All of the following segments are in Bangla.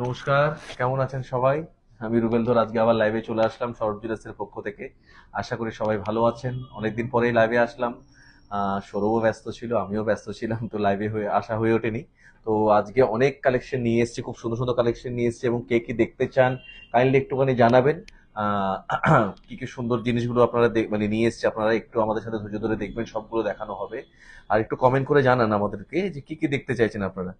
নমস্কার, কেমন আছেন সবাই? আমি রুবেল ধর আজকে আবার লাইভে চলে আসলাম সৌরভ জুয়েলার্সের পক্ষ থেকে। আশা করি সবাই ভালো আছেন। অনেকদিন পরেই লাইভে আসলাম। সৌরভও ব্যস্ত ছিল, আমিও ব্যস্ত ছিলাম, তো লাইভে হয়ে আসা হয়ে ওঠেনি। তো আজকে অনেক কালেকশন নিয়ে এসেছি, খুব সুন্দর সুন্দর কালেকশন নিয়ে এসেছি, এবং কে কি দেখতে চান কাইন্ডলি একটুখানি জানাবেন। আহ, কি কি সুন্দর জিনিসগুলো আপনারা মানে নিয়ে এসেছি, আপনারা একটু আমাদের সাথে ধৈর্য ধরে দেখবেন, সবগুলো দেখানো হবে। আর একটু কমেন্ট করে জানান আমাদেরকে যে কি কি দেখতে চাইছেন আপনারা।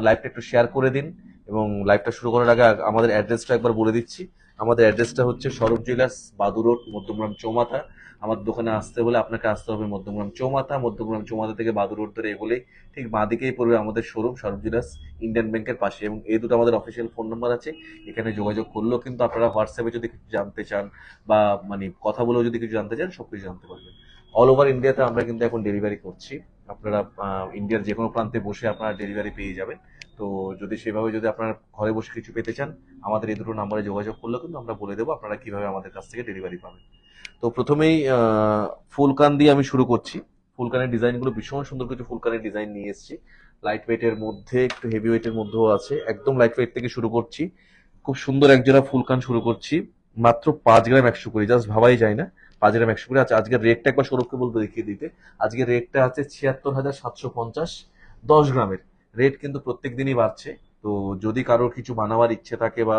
লাইভটা একটু শেয়ার করে দিন। এবং লাইভটা শুরু করার আগে আমাদের অ্যাড্রেসটা একবার বলে দিচ্ছি। আমাদের অ্যাড্রেসটা হচ্ছে সৌরভ জুয়েলার্স, বাদুর রোড, মধ্যমগ্রাম চৌমাথা। আমাদের দোকানে আসতে হলে আপনাকে আসতে হবে মধ্যমগ্রাম চৌমাথা। মধ্যমগ্রাম চৌমাথা থেকে বাদুর রোড ধরে এগোলেই ঠিক বাঁ দিকেই পড়বে আমাদের শোরুম, সৌরভ জুয়েলার্স ইন্ডিয়ান ব্যাংকের পাশে। এবং এই দুটো আমাদের অফিসিয়াল ফোন নাম্বার আছে। এখানে যোগাযোগ করলেও কিন্তু আপনারা হোয়াটসঅ্যাপে যদি কিছু জানতে চান বা মানে কথা বলেও যদি কিছু জানতে চান, সবকিছু জানতে পারবেন। অল ওভার ইন্ডিয়াতে আমরা কিন্তু এখন ডেলিভারি করছি। আপনারা ইন্ডিয়ার যে কোনো প্রান্তে বসে আপনারা ডেলিভারি পেয়ে যাবেন। তো যদি সেভাবে যদি আপনারা ঘরে বসে কিছু পেতে চান, আমাদের এই দুটো নাম্বারে যোগাযোগ করলেও কিন্তু আমরা বলে দেবো আপনারা কিভাবে আমাদের কাছ থেকে ডেলিভারি পাবেন। তো প্রথমেই ফুলকান দিয়ে আমি শুরু করছি। ফুলকানের ডিজাইনগুলো ভীষণ সুন্দর, কিছু ফুলকানের ডিজাইন নিয়ে এসেছি। লাইট ওয়েটের মধ্যে, একটু হেভি ওয়েটের মধ্যেও আছে। একদম লাইট ওয়েট থেকে শুরু করছি। খুব সুন্দর একজোড়া ফুলকান শুরু করছি মাত্র 5 গ্রাম 100 কুড়ি, জাস্ট ভাবাই যায় না। 5 গ্রাম 100 কুড়ি আছে। আজকের রেটটা একবার সৌরভকে বলবো দেখিয়ে দিতে। আজকের রেটটা আছে 76,750, 10 গ্রামের। রেট কিন্তু প্রত্যেক দিনই বাড়ছে। তো যদি কারোর কিছু বানাবার ইচ্ছে থাকে বা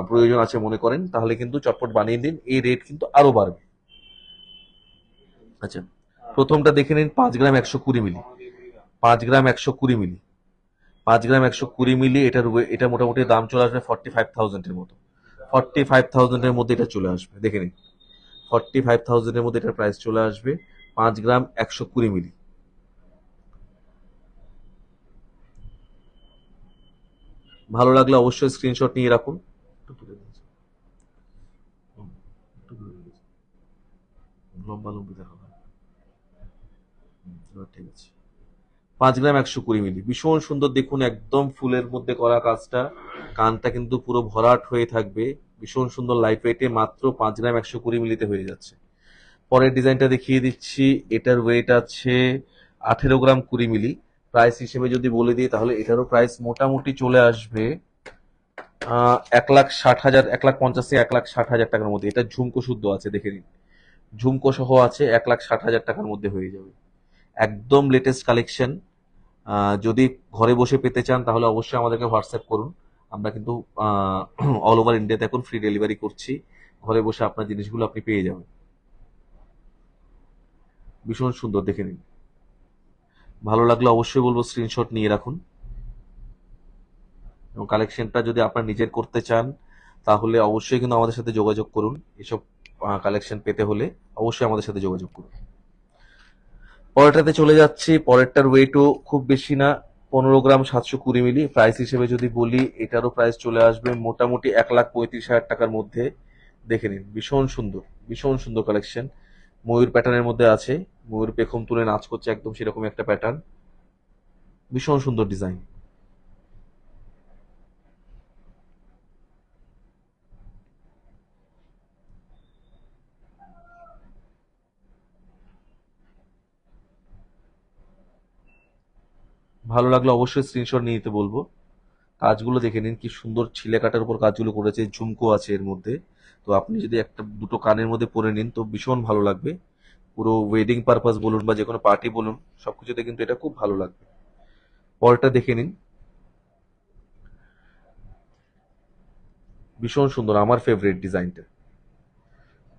প্রয়োজন আছে মনে করেন, তাহলে কিন্তু চটপট বানিয়ে দিন, এই রেট কিন্তু আরো বাড়বে। আচ্ছা, প্রথমটা দেখে নিন, 5 গ্রাম 120 মিলি। 5 গ্রাম 120 মিলি, 5 গ্রাম 120 মিলি। এটা মোটামুটি দাম চলে আসবে 45,000-এর মতো। 45,000-এর মধ্যে এটা চলে আসবে, দেখে নিন। 45,000-এর মধ্যে এটার প্রাইস চলে আসবে। 5 গ্রাম 120 মিলি। ভালো লাগলে অবশ্যই স্ক্রিনশট নিয়ে রাখুন। লম্বা লম্বি দেখা হয়। ঠিক আছে। 5 গ্রাম 120 মিলি, ভীষণ সুন্দর দেখুন, একদম ফুলের মধ্যে করা কাজটা। কানটা কিন্তু পুরো ভরাট হয়ে থাকবে। ভীষণ সুন্দর লাইট ওয়েটে, মাত্র 5 গ্রাম 120 মিলিতে হয়ে যাচ্ছে। পরের ডিজাইনটা দেখিয়ে দিচ্ছি। এটার ওয়েট আছে 18 গ্রাম 20 মিলি। প্রাইস হিসেবে যদি বলে দিই তাহলে এটারও প্রাইস মোটামুটি চলে আসবে 1,60,000, 1,50,000 থেকে 1,60,000 টাকার মধ্যে। এটা ঝুমকো শুদ্ধ আছে, দেখে নিন। ঝুমকো সহ আছে, 1,60,000 টাকার মধ্যে হয়ে যাবে। একদম লেটেস্ট কালেকশন। যদি ঘরে বসে পেতে চান তাহলে অবশ্যই আমাদেরকে হোয়াটসঅ্যাপ করুন। আমরা কিন্তু অল ওভার ইন্ডিয়াতে এখন ফ্রি ডেলিভারি করছি। ঘরে বসে আপনার জিনিসগুলো আপনি পেয়ে যাবেন। ভীষণ সুন্দর, দেখে নিন। ভালো লাগলে অবশ্যই বলবো স্ক্রিনশট নিয়ে রাখুন। এবং কালেকশনটা যদি আপনার নিজের করতে চান তাহলে অবশ্যই কিন্তু আমাদের সাথে যোগাযোগ করুন। এসব কালেকশন পেতে হলে অবশ্যই আমাদের সাথে যোগাযোগ করুন। পরেরটাতে চলে যাচ্ছি। পরেরটার ওয়েটও খুব বেশি না, 15 গ্রাম 720 মিলি। প্রাইস হিসেবে যদি বলি এটারও প্রাইস চলে আসবে মোটামুটি 1,35,000 টাকার মধ্যে। দেখে নিন, ভীষণ সুন্দর, ভীষণ সুন্দর কালেকশন। ময়ূর প্যাটার্নের মধ্যে আছে। ময়ূর পেখম তুলে নাচ করছে, একদম সেরকম একটা প্যাটার্ন। ভীষণ সুন্দর ডিজাইন। ভালো লাগলে অবশ্যই স্ক্রিনশট নিয়ে নিতে বলবো। কাজগুলো দেখে নিন, কি সুন্দর ছিলে কাটার উপর কাজগুলো করেছে। ঝুমকো আছে এর মধ্যে। তো আপনি যদি একটা দুটো কানের মধ্যে পরে নিন তো ভীষণ ভালো লাগবে। পুরো ওয়েডিং পারপাস বলুন বা যে কোনো পার্টি বলুন, সবকিছুতে কিন্তু এটা খুব ভালো লাগবে। পরটা দেখে নিন, ভীষণ সুন্দর, আমার ফেভারিট ডিজাইনটা।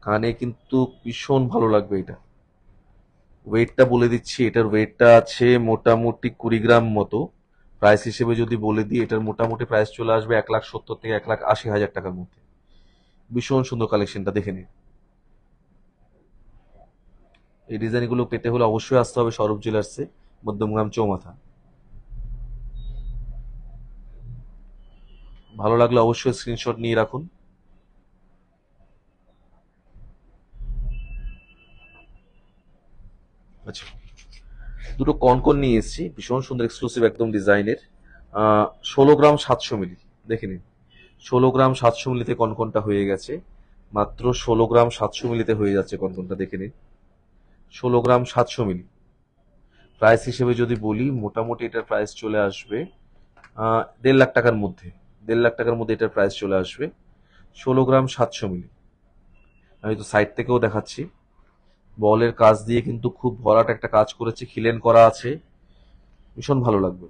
কানে কিন্তু ভীষণ ভালো লাগবে এটা। ওয়েটটা বলে দিচ্ছি, এটার ওয়েটটা আছে মোটামুটি 20 গ্রাম মতো। প্রাইস হিসেবে যদি বলে দিই এটার মোটামুটি প্রাইস চলে আসবে 1,70,000 থেকে 1,80,000 টাকার মধ্যে। ভীষণ সুন্দর কালেকশনটা, দেখে নিন। এই ডিজাইনগুলো পেতে হলে অবশ্যই আসতে হবে সৌরভ জুয়েলার্সে, মধ্যমগ্রাম চৌমাথা। ভালো লাগলে অবশ্যই স্ক্রিনশট নিয়ে রাখুন। আচ্ছা, দুটো কনকন নিয়ে এসেছি, ভীষণ সুন্দর এক্সক্লুসিভ একদম ডিজাইনের। 16 গ্রাম 700 মিলি, দেখে নিন। 16 গ্রাম 700 মিলিতে কনকনটা হয়ে গেছে। মাত্র 16 গ্রাম 700 মিলিতে হয়ে যাচ্ছে কনকনটা, দেখে নিন। 16 গ্রাম 700 মিলি। প্রাইস হিসেবে যদি বলি মোটামুটি এটার প্রাইস চলে আসবে 1.5 লাখ টাকার মধ্যে, 1.5 লাখ টাকার মধ্যে এটার প্রাইস চলে আসবে। 16 গ্রাম 700 মিলি। আমি তো সাইড থেকেও দেখাচ্ছি, বলের কাজ দিয়ে কিন্তু খুব ভরাট একটা কাজ করেছে, খিলেন করা আছে, ভীষণ ভালো লাগবে।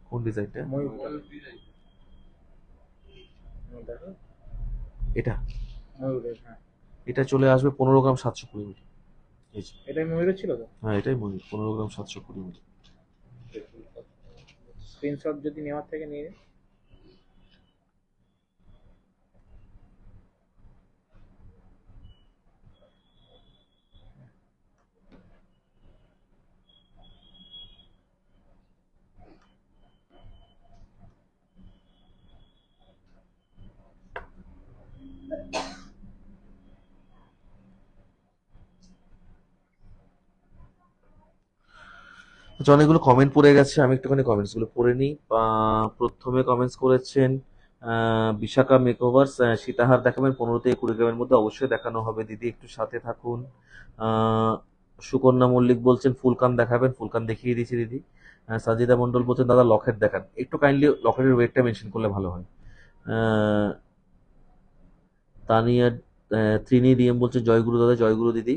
কোন ডিজাইনটা? এটা এটা চলে আসবে 15 গ্রাম 720 মিলি। এটাই ময়ূরের ছিল তো? হ্যাঁ, এটাই মনে 15 গ্রাম 720 মিলি। স্ক্রিনশট যদি নেওয়ার থেকে নিয়ে নিন। আচ্ছা, অনেকগুলো কমেন্ট পড়ে গেছে, আমি একটুখানি কমেন্টস গুলো পড়ে নিই। প্রথমে কমেন্টস করেছেন বিশাখা মেকওভার্স, সীতাহার দেখাবেন 15 থেকে 20 গ্রামের মধ্যে, অবশ্যই দেখানো হবে দিদি, একটু সাথে থাকুন। সুকন্যা মল্লিক বলছেন ফুলকান দেখাবেন, ফুলকান দেখিয়ে দিয়েছি দিদি। সাজিদা মন্ডল বলছেন দাদা লকেট দেখান, একটু কাইন্ডলি লকেটের ওয়েটটা মেনশন করলে ভালো হয়। তানিয়া ত্রিনি ডিএম বলছে জয়গুরু দাদা, জয়গুরু দিদি।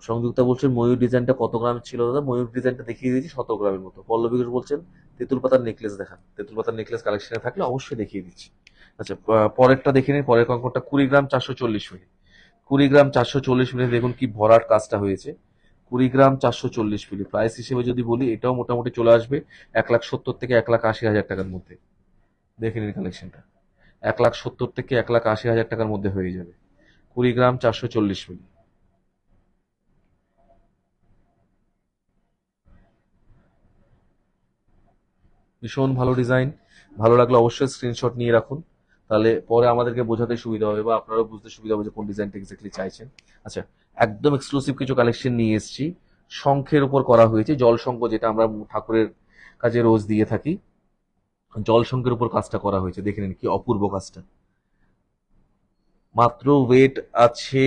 সংযুক্তা বলছেন ময়ূর ডিজাইনটা কত গ্রাম ছিল দাদা? ময়ূর ডিজাইনটা দেখিয়ে দিয়েছি 17 গ্রামের মতো। পল্লবী ঘোষ বলছেন তেঁতুল পাতার নেকলেস দেখান, তেঁতুল পাতার নেকলেস কালেকশনে থাকলে অবশ্যই দেখিয়ে দিচ্ছি। আচ্ছা, পরেরটা দেখে নিন। পরের কঙ্করটা 20 গ্রাম 440 মিলি। 20 গ্রাম 440 মিলি, দেখুন কি ভরাট কাজটা হয়েছে। 20 গ্রাম 440 মিলি প্রাইস হিসেবে যদি বলি, এটাও মোটামুটি চলে আসবে 1,70,000 থেকে 1,80,000 টাকার মধ্যে। দেখে নিন কালেকশনটা, 1,70,000 থেকে 1,80,000 টাকার মধ্যে হয়ে যাবে 20 গ্রাম 440 মিলি। ভীষণ ভালো ডিজাইন, ভালো লাগলে অবশ্যই স্ক্রিনশট নিয়ে রাখুন, তাহলে পরে আমাদেরকে বোঝাতে সুবিধা হবে বা আপনারাও বুঝতে সুবিধা হবে যে কোন ডিজাইনটা এক্স্যাক্টলি চাইছেন। আচ্ছা, একদম এক্সক্লুসিভ কিছু কালেকশন নিয়ে এসেছি, শঙ্খের উপর করা হয়েছে, জল শঙ্খ যেটা আমরা ঠাকুরের কাজে রোজ দিয়ে থাকি, জল শঙ্খের উপর কাজটা করা হয়েছে। দেখে নিন কি অপূর্ব কাজটা। মাত্র ওয়েট আছে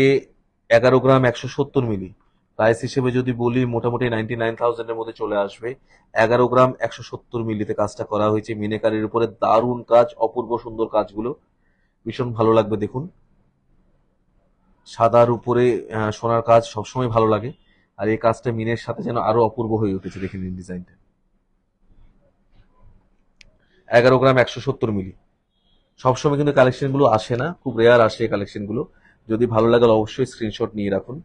11 গ্রাম 170 মিলি। প্রাইস হিসেবে যদি বলি মোটামুটি 99,000-এর মধ্যে চলে আসবে। 11 গ্রাম 170 মিলিতে কাজটা করা হয়েছে, মিনেকারির উপরে দারুণ কাজ, অপূর্ব সুন্দর কাজগুলো, ভীষণ ভালো লাগবে। দেখুন সাদার উপরে সোনার কাজ সবসময় ভালো লাগে, আর এই কাজটা মিনের সাথে যেন আরো অপূর্ব হয়ে উঠেছে। দেখে নিন ডিজাইনটা, 11 গ্রাম 170 মিলি। সবসময় কিন্তু কালেকশন গুলো আসে না, খুব রেয়ার আসে এই কালেকশন গুলো। যদি ভালো লাগে অবশ্যই স্ক্রিনশট নিয়ে রাখুন।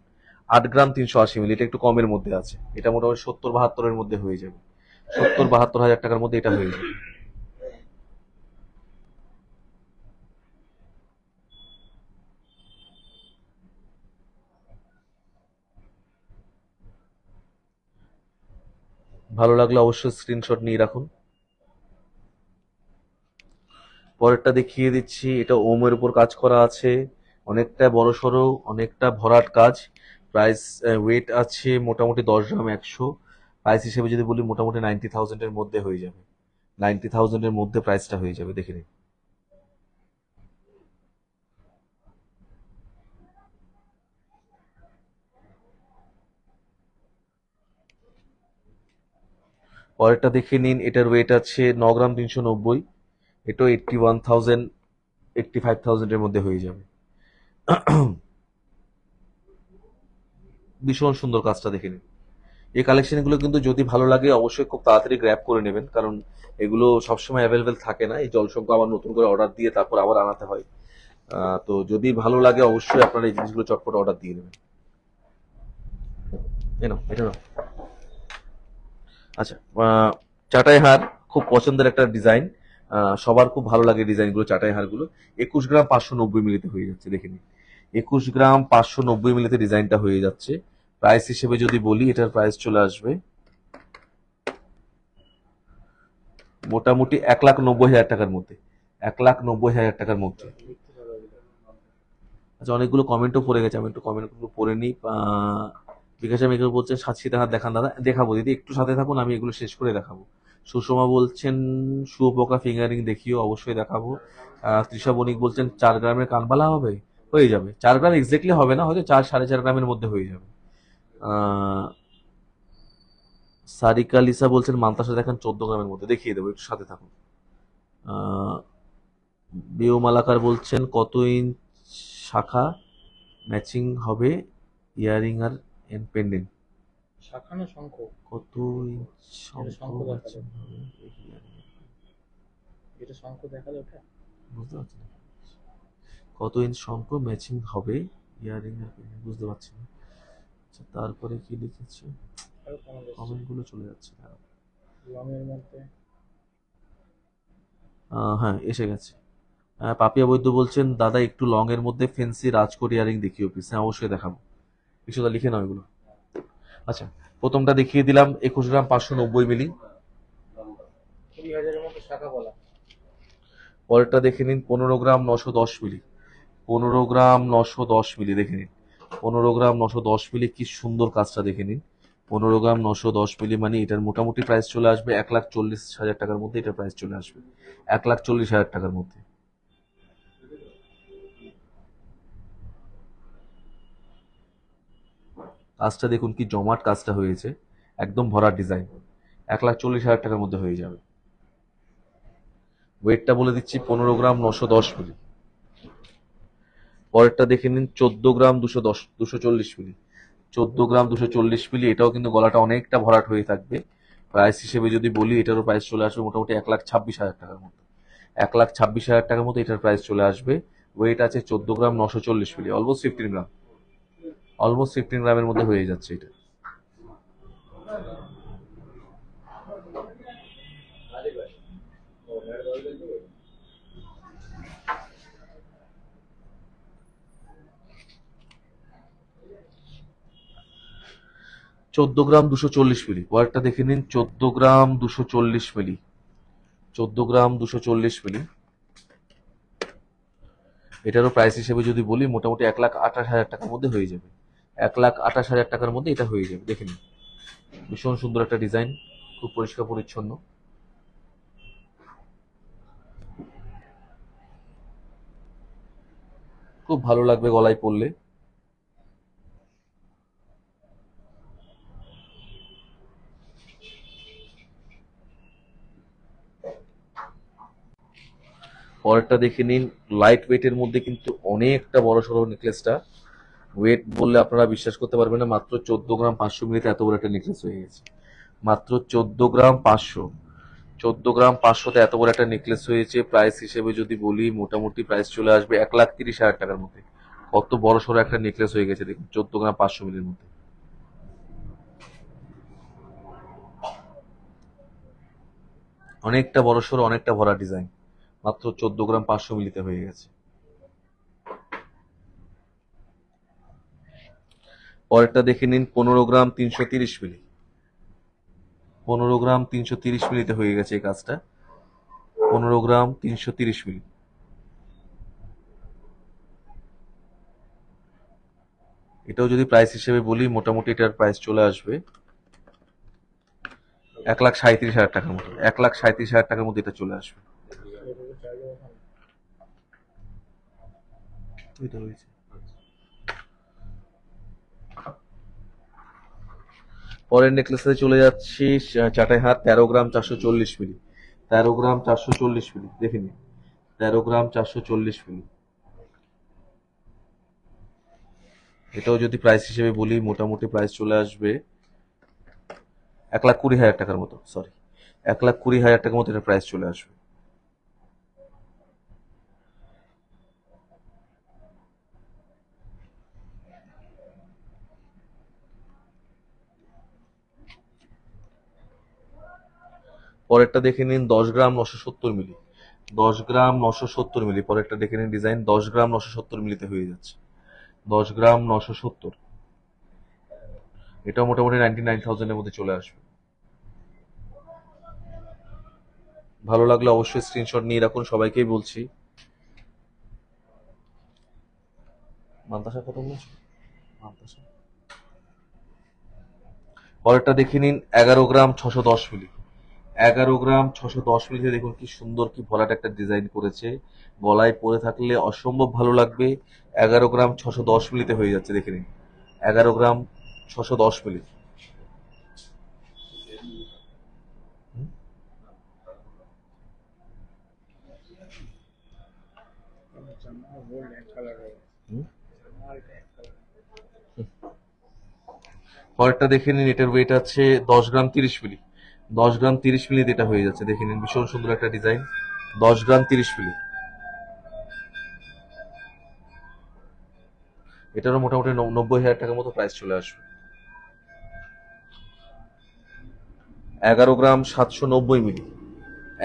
8 গ্রাম 380 মিলি, এটা একটু কমের মধ্যে আছে, এটা মোটামুটি 70-72-এর মধ্যে হয়ে যাবে, 70-72 হাজার টাকার মধ্যে এটা হয়ে যাবে। ভালো লাগলে অবশ্যই স্ক্রিনশট নিয়ে রাখুন। পরেরটা দেখিয়ে দিচ্ছি, এটা ওমের উপর কাজ করা আছে, অনেকটা বড় সড়ো, অনেকটা ভরাট কাজ। প্রাইস ওয়েট আছে মোটামুটি 10 গ্রাম 100। প্রাইস হিসেবে যদি বলি মোটামুটি 90,000-এর মধ্যে হয়ে যাবে, 90,000-এর মধ্যে প্রাইসটা হয়ে যাবে। দেখে নিন পরেরটা দেখে নিন, এটার ওয়েট আছে 9 গ্রাম 390। এটাও 81,000 85,000-এর মধ্যে হয়ে যাবে। ভীষণ সুন্দর কাজটা দেখে নিন। এই কালেকশনগুলো কিন্তু যদি ভালো লাগে অবশ্যই খুব তাড়াতাড়ি গ্র্যাব করে নেবেন, কারণ এগুলো সবসময় অ্যাভেলেবেল থাকে না। এই জলসংখ্য আবার নতুন করে অর্ডার দিয়ে তারপর আবার আনাতে হয়। তো যদি ভালো লাগে অবশ্যই আপনারা এই জিনিসগুলো চটপট অর্ডার দিয়ে নেবেন। এটা নাও। আচ্ছা, চাটাই হার খুব পছন্দের একটা ডিজাইন, সবার খুব ভালো লাগে ডিজাইনগুলো, চাটাই হারগুলো। 21 গ্রাম 590 মিলিতে হয়ে যাচ্ছে। দেখে নিন 21 গ্রাম 590 মিলিতে ডিজাইনটা হয়ে যাচ্ছে। প্রাইস হিসেবে যদি বলি, এটার প্রাইস চলে আসবে মোটামুটি 1,90,000 টাকার মধ্যে, 1,90,000 টাকার মধ্যে। আচ্ছা, অনেকগুলো কমেন্টও পড়ে গেছে, আমি একটু কমেন্টগুলো পড়ে নিই। বিকাশ মেকর বলছেন সাতশীতে হাত দেখান দাদা, দেখাবো দিদি, একটু সাথে থাকুন, আমি এগুলো শেষ করে দেখাবো। সুষমা বলছেন শুয়োপোকা ফিঙ্গারিং দেখিও, অবশ্যই দেখাবো। তৃষা বণিক বলছেন 4 গ্রামের কানবালা হবে, হয়ে যাবে। 4 গ্রাম এক্স্যাক্টলি হবে না, হয়তো 4-4.5 গ্রামের মধ্যে হয়ে যাবে। সারিকা লিসা বলছেন মান্তাসা দেখান 14 গ্রামের মধ্যে, দেখিয়ে দেবো, একটু সাথে থাকুন। আহ, বিও মালাকার বলছেন কত ইঞ্চ শাখা ম্যাচিং হবে ইয়ারিং আর পেন্ডেন্ট? শাখা না শঙ্খ? কত ইঞ্চ এটা শঙ্খ শঙ্খ দেখালো, ম্যাচিং হবে earring আর এটা শঙ্খ দেখালো ওটা। বুঝতে পারছি না। কত ইঞ্চ শঙ্খ ম্যাচিং হবে ইয়ারিং আর পেন্ডেন্ট, বুঝতে পারছি না। আচ্ছা, তারপরে কি লিখেছে? আরো কমন এসছে কমেন্ট গুলো চলে যাচ্ছে, দাঁড়াও। লং এর মধ্যে। হ্যাঁ, এসে গেছে। পাপিয়া বৈদ্য বলছেন দাদা একটু লং এর মধ্যে ফেন্সি রাজকোট ইয়ারিং দেখিও প্লিজ। হ্যাঁ, অবশ্যই দেখাবো। কিছুটা লিখে নাও এগুলো। আচ্ছা, প্রথমটা দেখিয়ে দিলাম 21 গ্রাম 590 মিলি। 20,000-এর মধ্যে শাখা বলা। পরেরটা দেখে নিন 15 গ্রাম 910 মিলি। 15 গ্রাম 910 মিলি দেখে নিন। 15 গ্রাম 910 মিলি, কি সুন্দর কাজটা দেখে নিন। 15 গ্রাম 910 মিলি মানে এটার মোটামুটি প্রাইস চলে আসবে 1,40,000 টাকার মধ্যে। এটার প্রাইস চলে আসবে 1,40,000 টাকার মধ্যে। কাজটা দেখুন কি জমাট কাজটা হয়েছে, একদম ভরা ডিজাইন। 1,40,000 টাকার মধ্যে হয়ে যাবে। ওয়েটটা বলে দিচ্ছি 15 গ্রাম 910 মিলি। পরেরটা দেখে নিন 14 গ্রাম 240 মিলি। 14 গ্রাম 240 মিলি, এটাও কিন্তু গলাটা অনেকটা ভরাট হয়ে থাকবে। প্রাইস হিসেবে যদি বলি এটারও প্রাইস চলে আসবে মোটামুটি 1,26,000 টাকার মতো। 1,26,000 টাকার মতো এটার প্রাইস চলে আসবে। ওয়েট আছে 14 গ্রাম 940 মিলি, অলমোস্ট 15 গ্রাম। অলমোস্ট 15 গ্রামের মধ্যে হয়ে যাচ্ছে এটা। চোদ্দ গ্রাম 240 মিলি, পরেরটা দেখে নিন 14 গ্রাম 240 মিলি। 14 গ্রাম 240 মিলি, এটারও প্রাইস হিসেবে যদি বলি মোটামুটি 1,28,000 টাকার মধ্যে হয়ে যাবে। 1,28,000 টাকার মধ্যে এটা হয়ে যাবে। দেখে নিন, ভীষণ সুন্দর একটা ডিজাইন, খুব পরিষ্কার পরিচ্ছন্ন। খুব ভালো লাগবে গলায় পরলে। পরেরটা দেখে নিন, লাইট ওয়েটের মধ্যে কিন্তু অনেকটা বড় সড়ো নেকলেসটা। ওয়েট বললে আপনারা বিশ্বাস করতে পারবেন না, মাত্র 14 গ্রাম 500 মিলিতে এত বড় একটা নেকলেস হয়ে গেছে। মাত্র 14 গ্রাম 500। 14 গ্রাম 500তে এত বড় একটা নেকলেস হয়েছে। প্রাইস হিসেবে যদি বলি মোটামুটি প্রাইস চলে আসবে 1,30,000 টাকার মধ্যে। কত বড় সড়ো একটা নেকলেস হয়ে গেছে দেখুন 14 গ্রাম 500 মিলির মধ্যে। অনেকটা বড় সড়ো, অনেকটা ভরা ডিজাইন, মাত্র 14 গ্রাম 500 মিলিতে হয়ে গেছে। পরেরটা দেখে নিন 15 গ্রাম 330 মিলি। 15 গ্রাম 330 মিলিতে হয়ে গেছে এই কাজটা। 15 গ্রাম 330 মিলি। এটাও যদি প্রাইস হিসেবে বলি মোটামুটি এটার প্রাইস চলে আসবে 1,37,000 টাকার মতো। 1,37,000 টাকার মধ্যে এটা চলে আসবে। এটাকে চাইলে ওখানে। এটা হয়েছে। পরের নেকলেসে চলে যাচ্ছি, চাটাই হাত 13 গ্রাম 440 মিলি। 13 গ্রাম 440 মিলি দেখে নিন। 13 গ্রাম 440 মিলি, এটাও যদি প্রাইস হিসেবে বলি মোটামুটি প্রাইস চলে আসবে 1,20,000 টাকার মতো। সরি, 1,20,000 টাকার মতো এটা প্রাইস চলে আসবে। পরেরটা দেখে নিন 10 গ্রাম 970 মিলি। 10 গ্রাম 970 মিলি, পরেরটা দেখে নিন ডিজাইন 10 গ্রাম 970 মিলিতে হয়ে যাচ্ছে। 10 গ্রাম 970, এটাও মোটামুটি 99,000-এর মধ্যে চলে আসবে। ভালো লাগলে অবশ্যই স্ক্রিনশট নিয়ে রাখুন, সবাইকেই বলছি। মান্তাসা কত বলছো? মান্তাসা পরেরটা দেখে নিন 11 গ্রাম 610 মিলি। 11 গ্রাম 610 মিলিতে দেখুন কি সুন্দর, কি ভরাট একটা ডিজাইন করেছে। গলায় পরে থাকলে অসম্ভব ভালো লাগবে। 11 গ্রাম 610 মিলিতে হয়ে যাচ্ছে, দেখে নিন। 11 গ্রাম 610 মিলি। পরেরটা দেখে নিন, এটার ওয়েট আছে 10 গ্রাম 30 মিলি। 10 গ্রাম 30 মিলি এটা হয়ে যাচ্ছে, দেখে নিন ভীষণ সুন্দর একটা ডিজাইন। 10 গ্রাম 30 মিলি, এটারও মোটামুটি 90,000 টাকার মতো প্রাইস চলে আসবে। 11 গ্রাম 790 মিলি,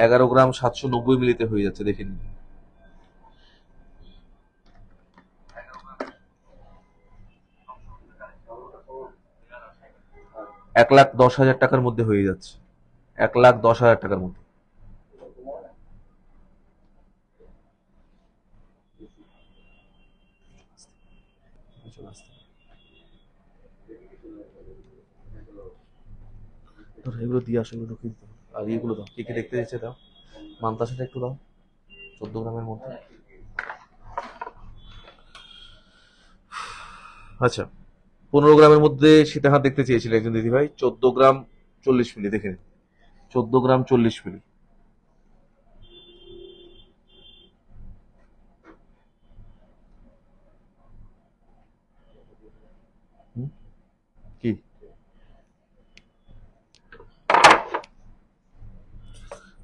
11 গ্রাম 790 মিলিতে হয়ে যাচ্ছে, দেখে নিন। 1,10,000 টাকার মধ্যে হয়ে যাচ্ছে, 1,10,000 টাকার মধ্যে। এগুলো দিয়ে আসো, এগুলো ঢুকিয়ে দিতে হবে। আর এগুলো দাও, কি কি দেখতে দিচ্ছে দাও, মান্তাসাটা একটু দাও, 14 গ্রামের মধ্যে। আচ্ছা, 15 গ্রামের মধ্যে সীতাহার দেখতে চেয়েছিল একজন দিদি ভাই, 14 গ্রাম 40 মিলি, দেখে নিন। 14 গ্রাম 40 মিলি। কি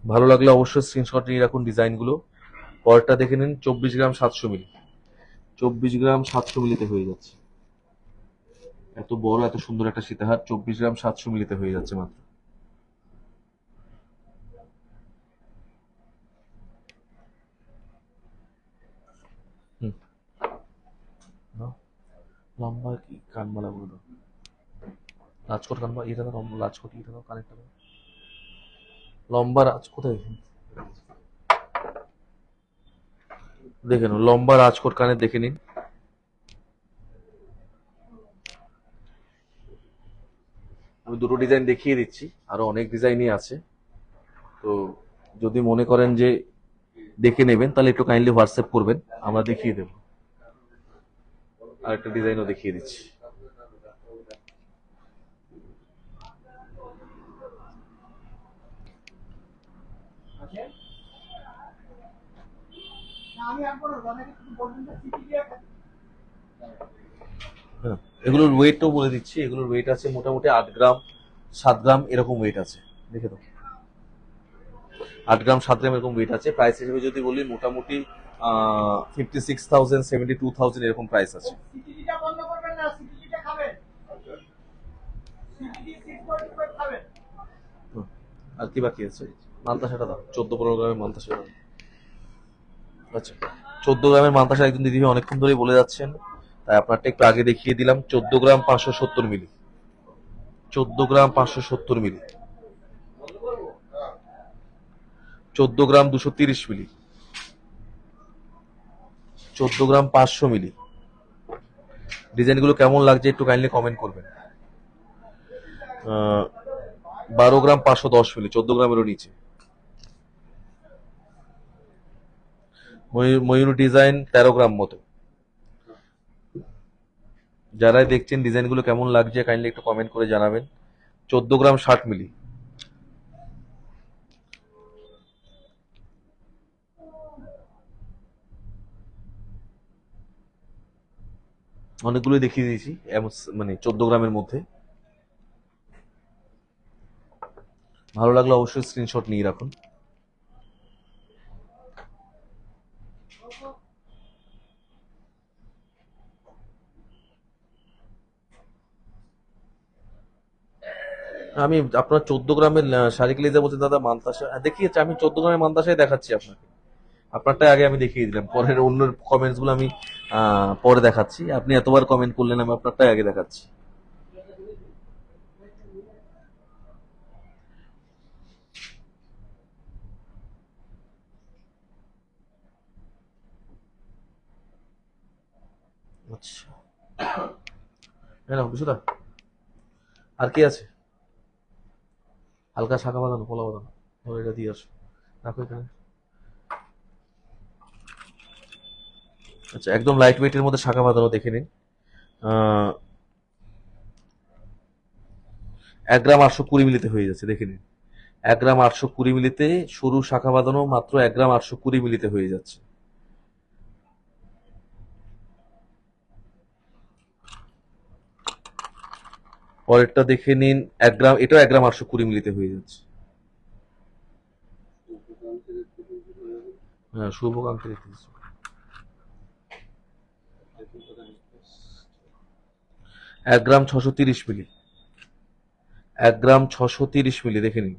ভালো লাগলে অবশ্যই স্ক্রিনশট নিয়ে রাখুন ডিজাইনগুলো। পরেরটা দেখে নিন, 24 গ্রাম 700 মিলি। 24 গ্রাম 700 মিলিতে হয়ে যাচ্ছে, এত বড় এত সুন্দর একটা সীতাহার 24 গ্রাম 700 মিলিতে হয়ে যাচ্ছে মাত্র। হুম, নাও। লম্বা কি কানমালা গুলো দাও, রাজকোট কানবা, এটা দাও, রাজকোট এটা দাও, কানেরটা দাও। লম্বা রাজ কোথায়, দেখে নিন লম্বা রাজকোট কানের, দেখে নিন। আমি দুটো ডিজাইন দেখিয়ে দিচ্ছি, আরো অনেক ডিজাইনই আছে। তো যদি মনে করেন যে দেখে নেবেন, তাহলে একটু কাইন্ডলি হোয়াটসঅ্যাপ করবেন, আমরা দেখিয়ে দেবো। আর একটা ডিজাইনও দেখিয়ে দিচ্ছি। হ্যাঁ, এগুলোর ওয়েটও বলে দিচ্ছি, এগুলোর ওয়েট আছে মোটামুটি 8 গ্রাম 7 গ্রাম এরকম ওয়েট আছে, দেখে দাও। 8 গ্রাম 7 গ্রাম এরকম ওয়েট আছে। প্রাইস হিসেবে যদি বলি, মোটামুটি 56,000 72,000 এরকম প্রাইস আছে। হুম, আর কি বাকি আছে, মান্তাসাটা দাও, 14 15 গ্রামের মান্তাসা দাও। আচ্ছা, 14 গ্রামের মান্তাসা একজন দিদি অনেকক্ষণ ধরেই বলে যাচ্ছেন, তাই আপনারটা একটু আগে দেখিয়ে দিলাম। 14 গ্রাম 570 মিলি, 14 গ্রাম 570 মিলি, 14 গ্রাম 230 মিলি, 14 গ্রাম 500 মিলি। ডিজাইনগুলো কেমন লাগছে একটু কাইন্ডলি কমেন্ট করবেন। 12 গ্রাম 510 মিলি, 14 গ্রামেরও নিচে। ময়ূর ডিজাইন 13 গ্রাম মতো। যারাই দেখছেন ডিজাইনগুলো কেমন লাগছে কাইন্ডলি একটু কমেন্ট করে জানাবেন। 14 গ্রাম 60 মিলি। অনেকগুলো দেখিয়ে দিয়েছি মানে 14 গ্রামের মধ্যে। ভালো লাগলে অবশ্যই স্ক্রিনশট নিয়ে রাখুন। আমি আপনার 14 গ্রামের শাড়ি ক্লিজে বলছেন দাদা মান্তাসা, দেখিয়েছি আমি 14 গ্রামের মান্তাসাই দেখাচ্ছি আপনাকে। আপনারটা আগে আমি দেখিয়ে দিলাম, পরের অন্য কমেন্টস গুলো আমি পরে দেখাচ্ছি। আপনি এতবার কমেন্ট করলেন, আমি আপনারটাই আগে দেখাচ্ছি। আচ্ছা, বিশুদা আর কি আছে, হালকা শাখা বাঁধানো পোলা বাঁধানো, এটা দিয়ে আসো, রাখো এখানে। আচ্ছা, একদম লাইট ওয়েটের মধ্যে শাখা বাঁধানো, দেখে নিন। 1 গ্রাম 820 মিলিতে হয়ে যাচ্ছে, দেখে নিন। 1 গ্রাম 820 মিলিতে সরু শাখা বাঁধানো মাত্র 1 গ্রাম 820 মিলিতে হয়ে যাচ্ছে। পরেরটা দেখে নিন, 1 গ্রাম, এটাও 1 গ্রাম 820 মিলিতে হয়ে যাচ্ছে। হ্যাঁ, শুভকাঙ্ক্ষী দেখতেছি। 1 গ্রাম 630 মিলি, 1 গ্রাম 630 মিলি দেখে নিন।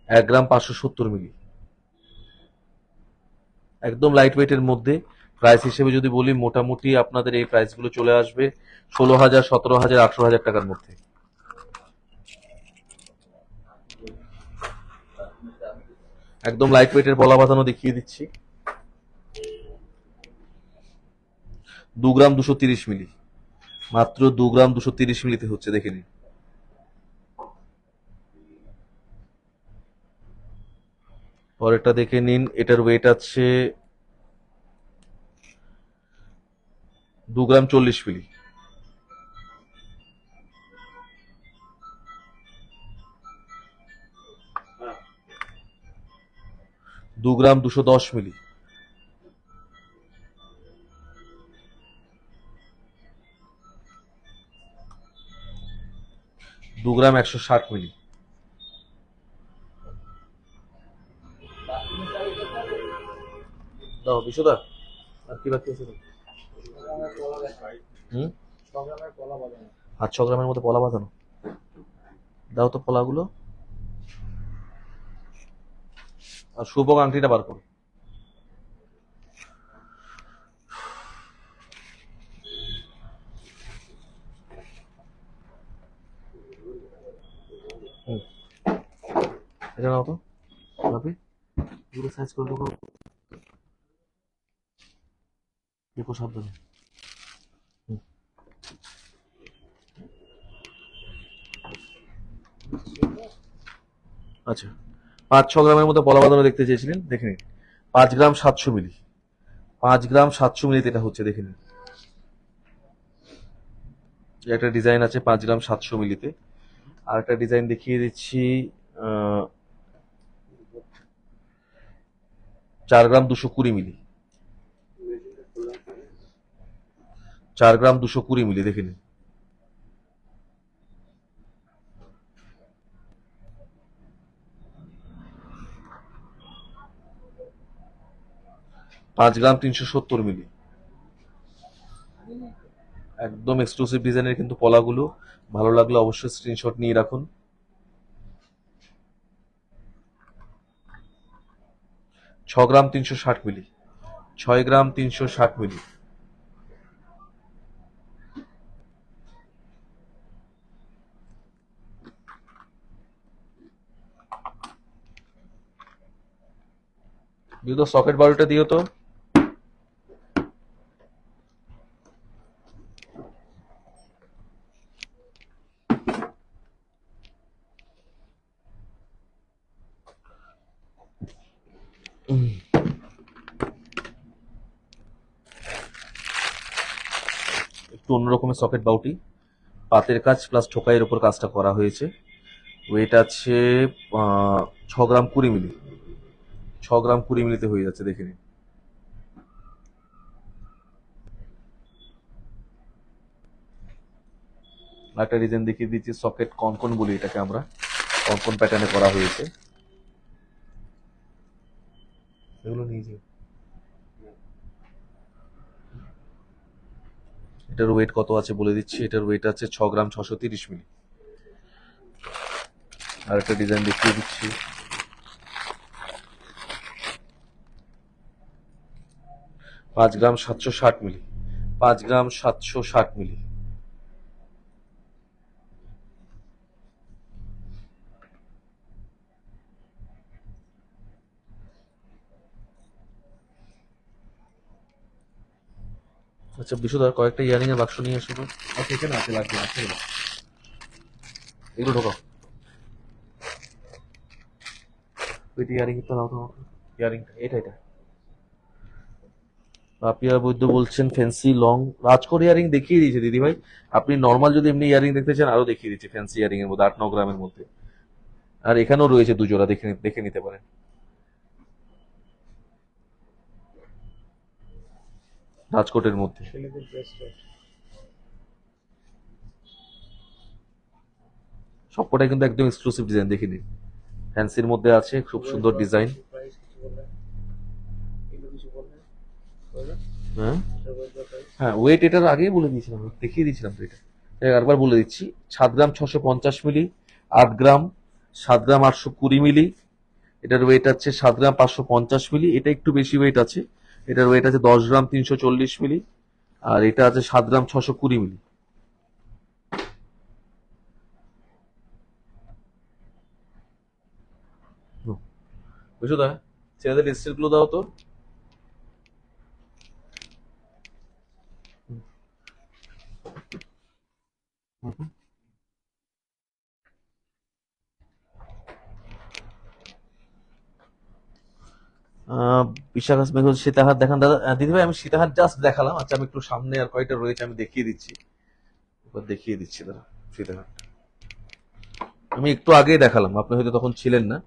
1 গ্রাম 570 মিলি, একদম লাইট ওয়েটের মধ্যে। প্রাইস হিসেবে যদি বলি, মোটামুটি আপনাদের এই প্রাইসগুলো চলে আসবে 16,000, 17,000, 18,000 টাকার মধ্যে। একদম লাইট ওয়েটের পলা বাঁধানো দেখিয়ে দিচ্ছি। 2 গ্রাম 230 মিলি, মাত্র 2 গ্রাম 230 মিলিতে হচ্ছে, দেখে নিন। পরেরটা দেখে নিন, এটার ওয়েট আছে 2 গ্রাম 40 মিলি, 2 গ্রাম 210 মিলি, 2 গ্রাম 160 মিলি। দাও বিশুদা, আর কি বাকি আছে? 6 গ্রামের কলা দেখাই। হুম, 6 গ্রামের কলা বাঁধানো। আর 6 গ্রামের মধ্যে পলা বাঁধানো। দাও তো পলাগুলো, আর শুভ আংটিটা বার করো। হুম, এটা নাও তো বাপি, পুরো সাইজ করে দেবো, দেখো সাবধানে। হুম, আচ্ছা, 5-6 গ্রামের মধ্যে পলা বাঁধানো দেখতে চেয়েছিলেন, দেখে নিন। 5 গ্রাম 700 মিলি, 5 গ্রাম 700 মিলিতে এটা হচ্ছে, দেখে নিন। একটা ডিজাইন আছে 5 গ্রাম 700 মিলিতে। আর একটা ডিজাইন দেখিয়ে দিচ্ছি, 4 গ্রাম 220 মিলি, 4 গ্রাম 220 মিলি দেখে নিন। 5 গ্রাম 370 মিলি, একদম এক্সক্লুসিভ ডিজাইনের কিন্তু পলাগুলো। ভালো লাগলে অবশ্যই স্ক্রিনশট নিয়ে রাখুন। 6 গ্রাম 360 মিলি, 6 গ্রাম 360 মিলি। দিও তো সকেট বারোটা, দিও তো। একটু অন্যরকমের সকেট বাউটি, পাতের কাজ প্লাস ঠোকাইয়ের উপর কাজটা করা হয়েছে। ওয়েট আছে 6 গ্রাম 20 মিলি, 6 গ্রাম 20 মিলিতে হয়ে যাচ্ছে, দেখে নিন। একটা ডিজাইন দেখিয়ে দিচ্ছি, সকেট কনকন বলি এটাকে আমরা, কনকন প্যাটার্নে করা হয়েছে। এগুলো নিয়ে যাও। এটার ওয়েট কত আছে বলে দিচ্ছি, এটার ওয়েট আছে 6 গ্রাম 630 মিলি। আর একটা ডিজাইন দেখিয়ে দিচ্ছি, 5 গ্রাম 760 মিলি, 5 গ্রাম 760 মিলি। আচ্ছা বিশুদার কয়েকটা ইয়ারিং এর বাক্স নিয়ে আসো তো। আচ্ছা এখানে আছে, লাগবে না, ঠিক আছে। এগুলো ঢোকাও, ওইটা ইয়ারিংটা দাও তো, ইয়ারিংটা এটা এটা। পাপিয়া বৈদ্য বলছেন ফ্যান্সি লং রাজকোট ইয়ারিং দেখিয়ে দিয়েছে দিদি ভাই। আপনি নর্মাল যদি এমনি ইয়ারিং দেখতে চান, আরো দেখিয়ে দিচ্ছে ফ্যান্সি ইয়ারিং এর মধ্যে 8-9 গ্রামের মধ্যে। আর এখানেও রয়েছে 2 জোড়া, দেখে দেখে নিতে পারেন। রাজকোটের মধ্যে। ছেলেদের ব্রেসলেট। সবকটাই কিন্তু একদম এক্সক্লুসিভ ডিজাইন, দেখে নিন। ফ্যান্সির মধ্যে আছে, খুব সুন্দর ডিজাইন। প্রাইস কিছু বললেন, এগুলো কিছু বললেন বললেন হ্যাঁ এটা বলতে প্রাইস। হ্যাঁ, ওয়েট এটার আগেই বলে দিয়েছিলাম, দেখিয়ে দিয়েছিলাম তো এটা। একবার বলে দিচ্ছি, 7 গ্রাম 650 মিলি, 8 গ্রাম, 7 গ্রাম 820 মিলি। এটার ওয়েট আছে 7 গ্রাম 550 মিলি, এটা একটু বেশি ওয়েট আছে। এটার ওয়েট আছে 10 গ্রাম 340 মিলি। আর এটা আছে 7 গ্রাম 620 মিলি। বুঝছো দা, ছেলেদের স্টিল গুলো দাও তো। আহ, বিশাখা মেঘ সীতাহার দেখান দাদা। দিদিভাই আমি সীতাহার জাস্ট দেখালাম। আচ্ছা আমি একটু সামনে আর কয়টা রয়েছে আমি দেখিয়ে দিচ্ছি, এবার দেখিয়ে দিচ্ছি দাদা সীতাহার। আমি একটু আগেই দেখালাম, আপনি হয়তো তখন ছিলেন না।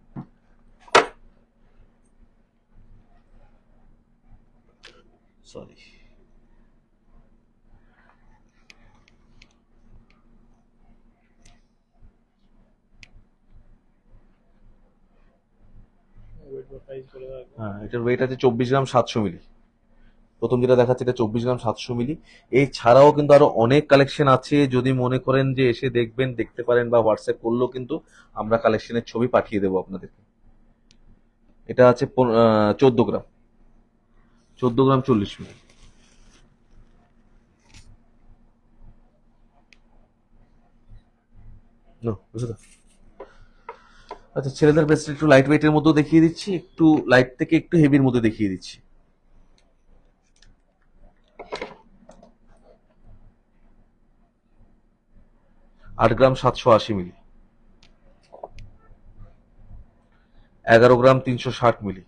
সরি। ওয়েট বা প্রাইস বলে রাখবেন। হ্যাঁ, এটার ওয়েট আছে 24 গ্রাম 700 মিলি। প্রথম যেটা দেখাচ্ছে এটা 24 গ্রাম 700 মিলি। এই ছাড়াও কিন্তু আরো অনেক কালেকশন আছে, যদি মনে করেন যে এসে দেখবেন দেখতে পারেন, বা হোয়াটসঅ্যাপ করলেও কিন্তু আমরা কালেকশনের ছবি পাঠিয়ে দেবো আপনাদেরকে। এটা আছে 14 গ্রাম, 14 গ্রাম 40 মিলি। নো, বুঝলো তো? আচ্ছা, ছেলেদের ব্রেসলেট একটু লাইট ওয়েটের মধ্যেও দেখিয়ে দিচ্ছি, একটু লাইট থেকে একটু হেভির মধ্যে দেখিয়ে দিচ্ছি। 8 গ্রাম 780 মিলি, 11 গ্রাম 360 মিলি।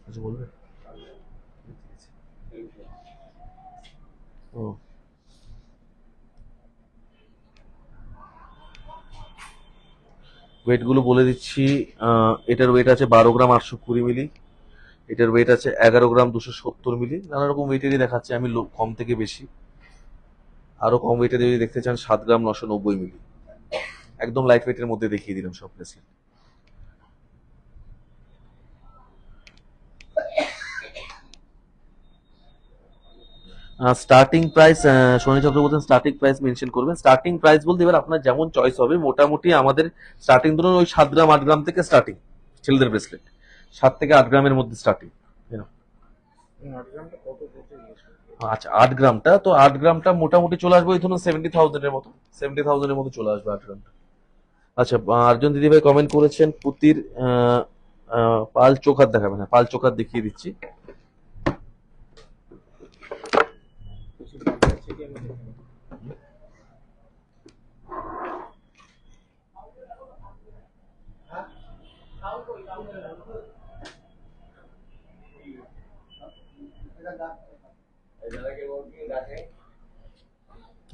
আচ্ছা বলবে ও, ওয়েট গুলো বলে দিচ্ছি। এটার ওয়েট আছে 12 গ্রাম 820 মিলি। এটার ওয়েট আছে 11 গ্রাম 270 মিলি। নানা রকম ওয়েটেরই দেখাচ্ছে আমি, কম থেকে বেশি। আরো কম ওয়েটে যদি দেখতে চান 7 গ্রাম 990 মিলি। একদম লাইট ওয়েটের মধ্যে দেখিয়ে দিলাম সব bracelet. Starting price, Soni Chakraborty starting price mention করবেন। স্টার্টিং প্রাইস বলতে এবার আপনার যেমন চয়েস হবে, মোটামুটি আমাদের স্টার্টিং ধরুন ওই 7 গ্রাম 8 গ্রাম থেকে স্টার্টিং। ছেলেদের ব্রেসলেট 7 থেকে 8 গ্রামের মধ্যে স্টার্টিং। 8 গ্রামটা কত পড়তে গিয়েছে? আচ্ছা, 8 গ্রামটা তো 8 গ্রামটা মোটামুটি চলে আসবে ওই ধরুন 70,000-এর মতো। 70,000-এর মতো চলে আসবে 8 গ্রামটা। আচ্ছা, আরেকজন দিদিভাই কমেন্ট করেছেন পুতির পাল চোখার দেখাবেন। হ্যাঁ, পাল চোখার দেখিয়ে দিচ্ছি। কিছু বাকি আছে কি আমি দেখে নেব।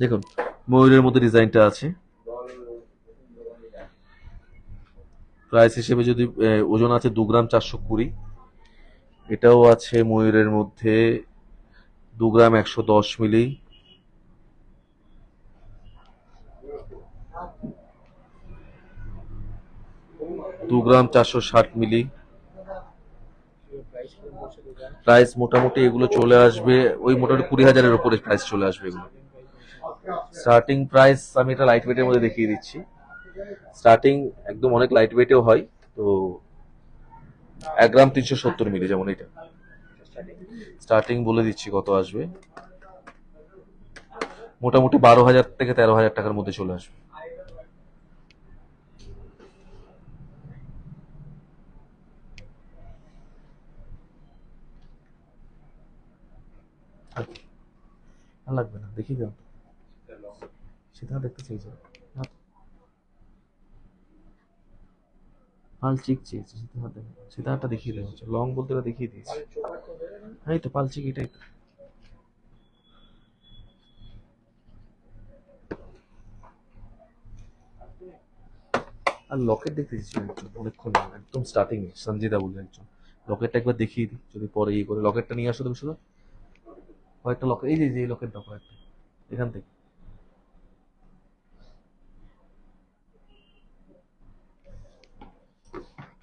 দেখুন, ময়ূরের মধ্যে ডিজাইনটা আছে। প্রাইস হিসেবে যদি ওজন আছে 2 গ্রাম 420। এটাও আছে ময়ূরের মধ্যে 2 গ্রাম 110 মিলি। 2 গ্রাম 460 মিলি। প্রাইস কি বলছে দোকান? প্রাইস মোটামুটি এগুলো চলে আসবে ওই মোটামুটি 20,000-এর উপরে প্রাইস চলে আসবে এগুলো। স্টার্টিং প্রাইস আমি এটা লাইট ওয়েটের মধ্যে দেখিয়ে দিচ্ছি। স্টার্টিং একদম অনেক লাইট ওয়েটেও হয় তো। 1 গ্রাম 370 মিলি, যেমন এটা স্টার্টিং বলে দিচ্ছি কত আসবে। মোটামুটি 12,000 থেকে 13,000 টাকার মধ্যে চলে আসবে। আর লাগবে না, দেখিয়ে দাও। সেটা দেখতে চাইছো না তো? পাল চিক চেয়েছে, সেটা দেখিয়ে দেওয়া হচ্ছে। লং বলতে ওরা দেখিয়ে দিয়েছে। আর চোখার তো দেবেন না? এই তো পাল চিক, এটাই তো। আর লকেট দেখতে দিচ্ছি একজন অনেকক্ষণ একদম স্টার্টিং এ সঞ্জিদা বলে একজন লকেটটা একবার দেখিয়ে দিই যদি পরে ইয়ে করে লকেটটা নিয়ে আসো তুমি শুধু কয়েকটা লকেট এই যে এই লকেট দাও কয়েকটা এখান থেকে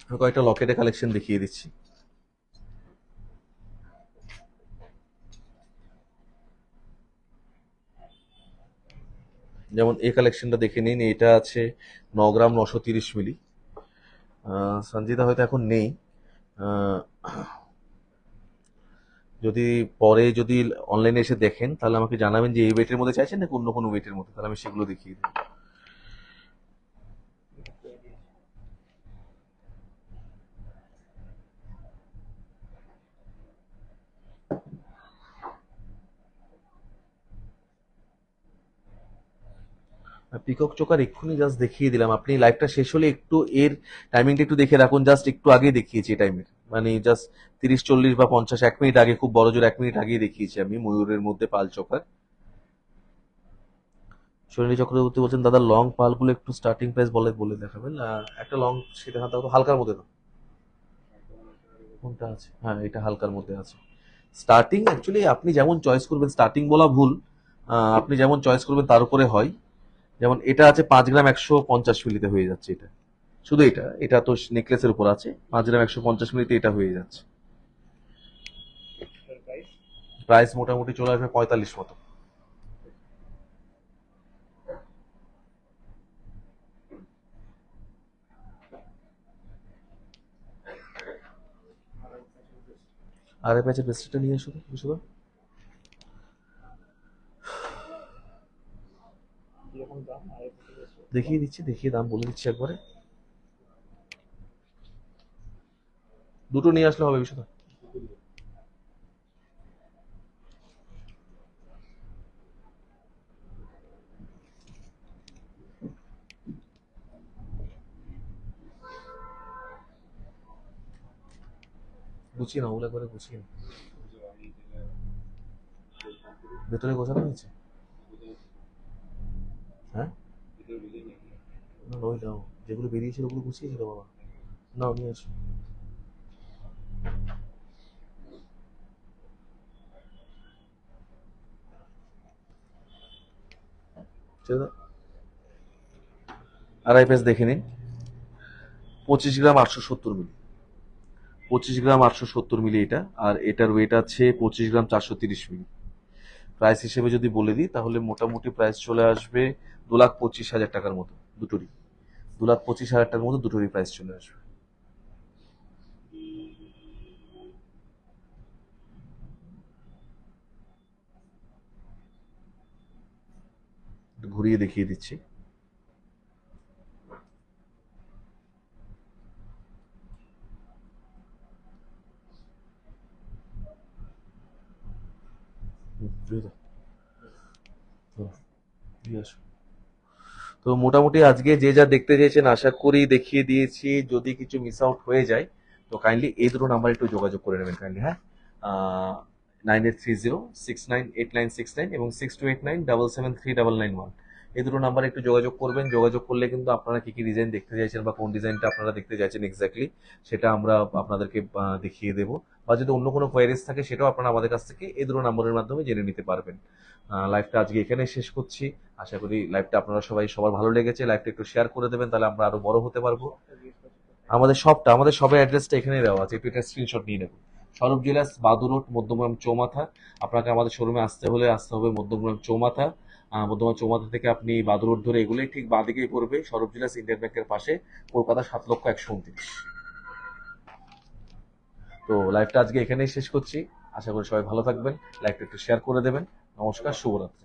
আমি কয়েকটা লকেটের কালেকশন দেখিয়ে দিচ্ছি যেমন এই কালেকশনটা দেখে নিন এটা আছে 9 গ্রাম 930 মিলি সঞ্জিদা হয়তো এখন নেই আহ, যদি পরে যদি অনলাইনে এসে দেখেন তাহলে আমাকে জানাবেন যে এই ওয়েটের মধ্যে চাইছেন নাকি অন্য কোনো ওয়েটের মধ্যে তাহলে আমি সেগুলো দেখিয়ে দিই পিকক চোকার এক্ষুনি জাস্ট দেখিয়ে দিলাম আপনি লাইভটা শেষ হলে একটু এর টাইমিংটা একটু দেখে রাখুন জাস্ট একটু আগে দেখিয়েছি এই টাইমের মানে জাস্ট 30 40 বা 50 1 মিনিট আগে খুব বড় জোর 1 মিনিট আগেই দেখিয়েছি আমি ময়ূরের মধ্যে পাল চোকার সোনালী চক্রবর্তী বলছেন দাদা লং পালগুলো একটু স্টার্টিং প্রাইস বলে বলে দেখাবেন একটা লং সেটা হাতে হালকার মধ্যে দাও কোনটা আছে হ্যাঁ এটা হালকার মধ্যে আছে স্টার্টিং অ্যাকচুয়ালি আপনি যেমন চয়েস করবেন স্টার্টিং বলা ভুল আপনি যেমন চয়েস করবেন তার উপরে হয় যেমন এটা আছে 5 গ্রাম 150 মিলিতে হয়ে যাচ্ছে এটা শুধু এটা এটা তো নেকলেসের উপর আছে 5 গ্রাম 150 মিলিতে এটা হয়ে যাচ্ছে প্রাইস প্রাইস মোটামুটি চলে আসবে 45 মতো আর এই প্যাচের বেস্টটা নিয়ে এসো তো শুধু কিরকম দাম আর একটু বেশি? দেখিয়ে দিচ্ছি দেখিয়ে দাম বলে দিচ্ছি একবারে দুটো নিয়ে আসলে হবে বিষয় গুছিয়ে নাও ওগুলো একবারে গুছিয়ে নাও ভেতরে গোছানো হয়েছে হ্যাঁ না ওই নাও যেগুলো বেরিয়েছিল ওগুলো গুছিয়েছিল বাবা নাও নিয়ে আসো ছেড়ে দাও আড়াই পেজ দেখে নিন 25 গ্রাম 870 মিলি 25 গ্রাম 870 মিলি এটা আর এটার ওয়েট আছে 25 গ্রাম 430 মিলি প্রাইস হিসেবে যদি বলে দিই তাহলে মোটামুটি প্রাইস চলে আসবে 2,25,000 টাকার মতো দুটোরই 2,25,000 টাকার মতো দুটোরই প্রাইস চলে আসবে একটু ঘুরিয়ে দেখিয়ে দিচ্ছি দিয়ে দাও। দিয়ে আসো। তো মোটামুটি আজকে যে যা দেখতে চেয়েছেন আশা করি দেখিয়ে দিয়েছি যদি কিছু মিস আউট হয়ে যায় তো কাইন্ডলি এই দুটো নাম্বার একটু যোগাযোগ করে নেবেন কাইন্ডলি হ্যাঁ 9830698969 এবং 6289773991 এই দুটো নাম্বার একটু যোগাযোগ করবেন যোগাযোগ করলে কিন্তু আপনারা কি কি ডিজাইন দেখতে চাইছেন বা কোন ডিজাইনটা আপনারা দেখতে চাইছেন এক্স্যাক্টলি সেটা আমরা আপনাদেরকে দেখিয়ে দেবো বা যদি অন্য কোনো কোয়ারিজ থাকে সেটাও আপনারা আমাদের কাছ থেকে এই দুটো নাম্বারের মাধ্যমে জেনে নিতে পারবেন লাইভটা আজকে এখানে শেষ করছি আশা করি লাইভটা আপনারা সবার ভালো লেগেছে লাইভটা একটু শেয়ার করে দেবেন তাহলে আমরা আরো বড় হতে পারবো আমাদের সবের অ্যাড্রেসটা এখানে দেওয়া আছে একটু এটা স্ক্রিনশট নিয়ে নেবেন সৌরভ জুয়েলার্স বাদু রোড মধ্যমগ্রাম চৌমাথা আপনাকে আমাদের শোরুমে আসতে হবে মধ্যমগ্রাম চৌমাথা মধ্যমগ্রাম চৌমাথা থেকে আপনি বাদু রোড ধরে এগুলোই ঠিক বাঁদিকেই পড়বে সৌরভ জুয়েলার্স ইন্ডিয়ান ব্যাংকের পাশে কলকাতা 7,129 তো লাইভটা আজকে এখানেই শেষ করছি আশা করি সবাই ভালো থাকবেন লাইভটা একটু শেয়ার করে দেবেন নমস্কার শুভরাত্রি